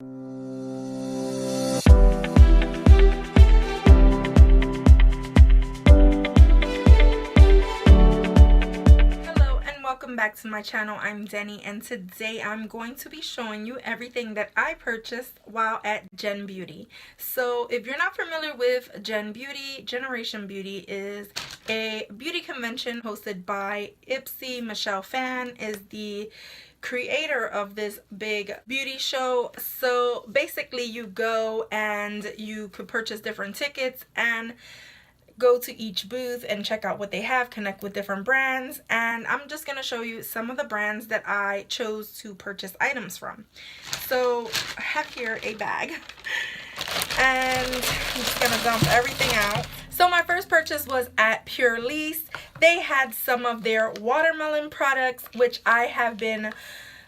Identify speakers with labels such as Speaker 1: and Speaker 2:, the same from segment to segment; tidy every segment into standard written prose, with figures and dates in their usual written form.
Speaker 1: Welcome back to my channel. I'm Denny, and today I'm going to be showing you everything that I purchased while at Genbeauty. So if you're not familiar with Genbeauty, Generation Beauty is a beauty convention hosted by Ipsy. Michelle Fan is the creator of this big beauty show. So basically you go and you could purchase different tickets and go to each booth and check out what they have, connect with different brands, and I'm just going to show you some of the brands that I chose to purchase items from. So I have here a bag and I'm just going to dump everything out. So my first purchase was at Pure Lease. They had some of their watermelon products, which I have been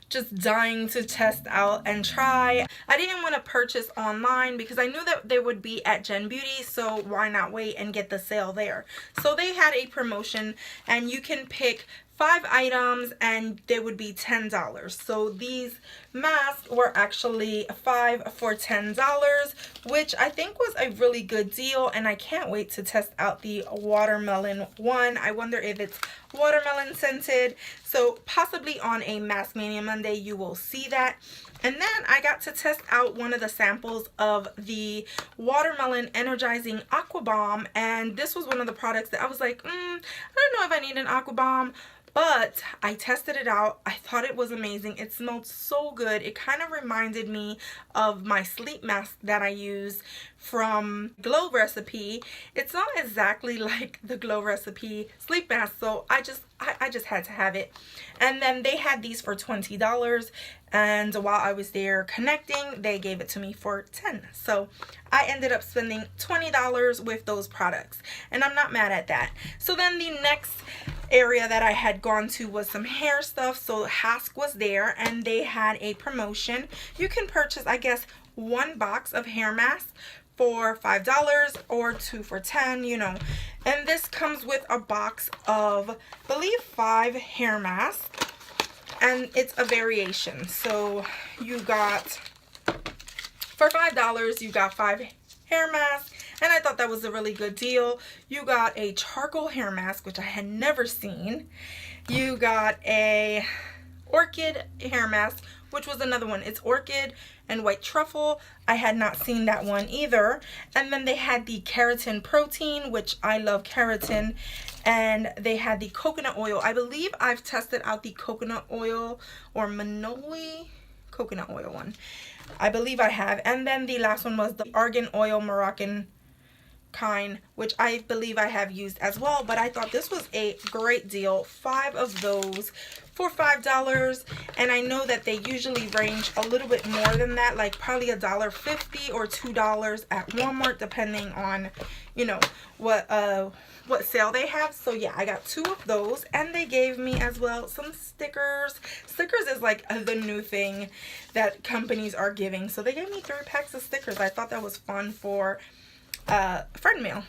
Speaker 1: just dying to test out and try. I didn't want to purchase online because I knew that they would be at Genbeauty, so why not wait and get the sale there. So they had a promotion and you can pick 5 items and they would be $10. So these masks were actually 5 for $10, which I think was a really good deal, and I can't wait to test out the watermelon one. I wonder if it's watermelon scented, so possibly on a Mask Mania Monday you will see that. And then I got to test out one of the samples of the watermelon energizing aqua bomb, and this was one of the products that I was like, I don't know if I need an aqua bomb. But I tested it out. I thought it was amazing. It smelled so good. It kind of reminded me of my sleep mask that I use from Glow Recipe. It's not exactly like the Glow Recipe sleep mask, so I just had to have it. And then they had these for $20, and while I was there connecting, they gave it to me for $10. So I ended up spending $20 with those products, and I'm not mad at that. So then the next area that I had gone to was some hair stuff. So Hask was there and they had a promotion. You can purchase, I guess, 1 box of hair masks for $5 or 2 for $10, you know. And this comes with a box of, I believe, 5 hair masks, and it's a variation. So you got, for $5 you got 5 hair masks, and I thought that was a really good deal. You got a charcoal hair mask, which I had never seen. You got a orchid hair mask, which was another one. It's orchid and white truffle. I had not seen that one either. And then they had the keratin protein, which I love keratin. And they had the coconut oil. I believe I've tested out the coconut oil or Manoli coconut oil one. I believe I have. And then the last one was the argan oil Moroccan kind, which I believe I have used as well. But I thought this was a great deal. 5 of those for $5, and I know that they usually range a little bit more than that, like probably $1.50 or $2 at Walmart, depending on, you know, what sale they have. So yeah, I got 2 of those, and they gave me as well some stickers. Stickers is like the new thing that companies are giving, so they gave me 3 packs of stickers. I thought that was fun for friend mail.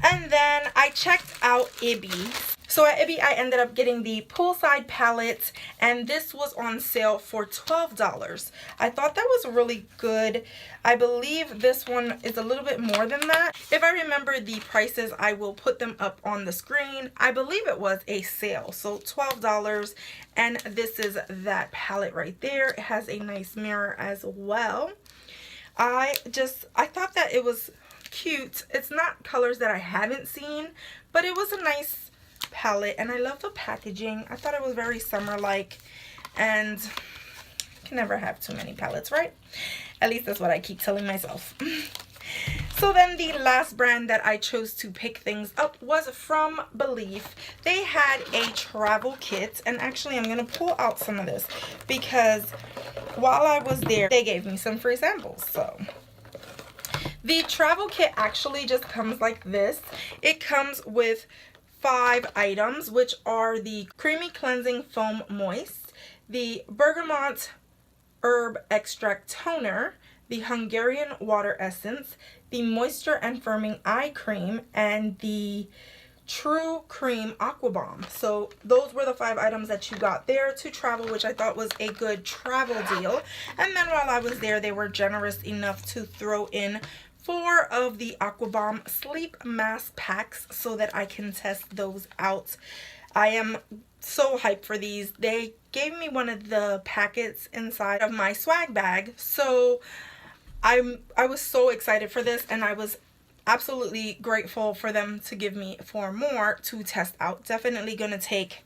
Speaker 1: And then I checked out Ibby. So at Ibby I ended up getting the poolside palette, and this was on sale for $12. I thought that was really good. I believe this one is a little bit more than that. If I remember the prices, I will put them up on the screen. I believe it was a sale, so $12, and this is that palette right there. It has a nice mirror as well. I thought that it was cute. It's not colors that I haven't seen, but it was a nice palette, and I love the packaging. I thought it was very summer-like, and you can never have too many palettes, right? At least that's what I keep telling myself. So then the last brand that I chose to pick things up was from Belief. They had a travel kit, and actually I'm going to pull out some of this because while I was there they gave me some free samples. So the travel kit actually just comes like this. It comes with 5 items, which are the Creamy Cleansing Foam Moist, the Bergamot Herb Extract Toner, the Hungarian Water Essence, the Moisture and Firming Eye Cream, and the True Cream Aqua Bomb. So those were the 5 items that you got there to travel, which I thought was a good travel deal. And then while I was there, they were generous enough to throw in 4 of the Aqua Bomb sleep mask packs so that I can test those out. I am so hyped for these. They gave me one of the packets inside of my swag bag, so I was so excited for this, and I was absolutely grateful for them to give me 4 more to test out. Definitely gonna take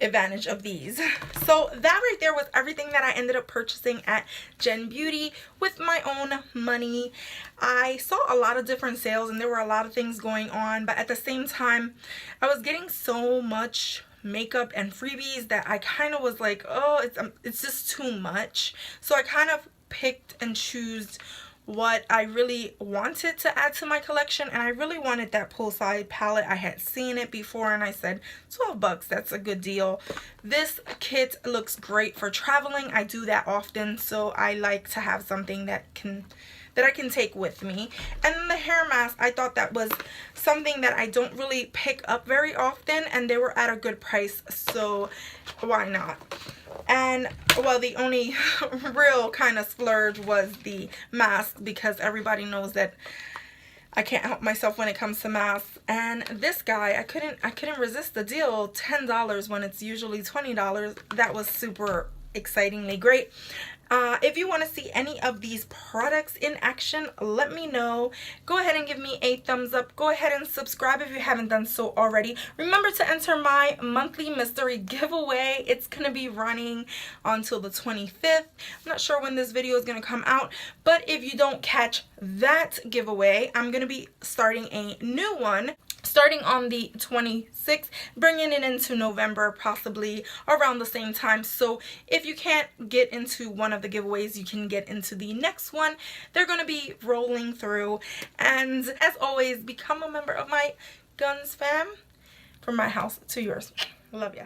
Speaker 1: advantage of these. So that right there was everything that I ended up purchasing at Genbeauty with my own money. I saw a lot of different sales and there were a lot of things going on, but at the same time I was getting so much makeup and freebies that I kind of was like, oh, it's just too much. So I kind of picked and chose what I really wanted to add to my collection, and I really wanted that poolside palette. I had seen it before and I said 12 bucks, that's a good deal. This kit looks great for traveling. I do that often, so I like to have something that I can take with me. And then the hair mask, I thought that was something that I don't really pick up very often, and they were at a good price, so why not? And well, the only real kind of splurge was the mask, because everybody knows that I can't help myself when it comes to masks. And this guy, I couldn't resist the deal. $10 when it's usually $20. That was super excitingly great. If you want to see any of these products in action, let me know. Go ahead and give me a thumbs up. Go ahead and subscribe if you haven't done so already. Remember to enter my monthly mystery giveaway. It's going to be running until the 25th. I'm not sure when this video is going to come out, but if you don't catch that giveaway, I'm going to be starting a new one starting on the 26th, bringing it into November, possibly around the same time. So if you can't get into one of the giveaways, you can get into the next one. They're going to be rolling through. And as always, become a member of my GonzFam. From my house to yours. Love ya.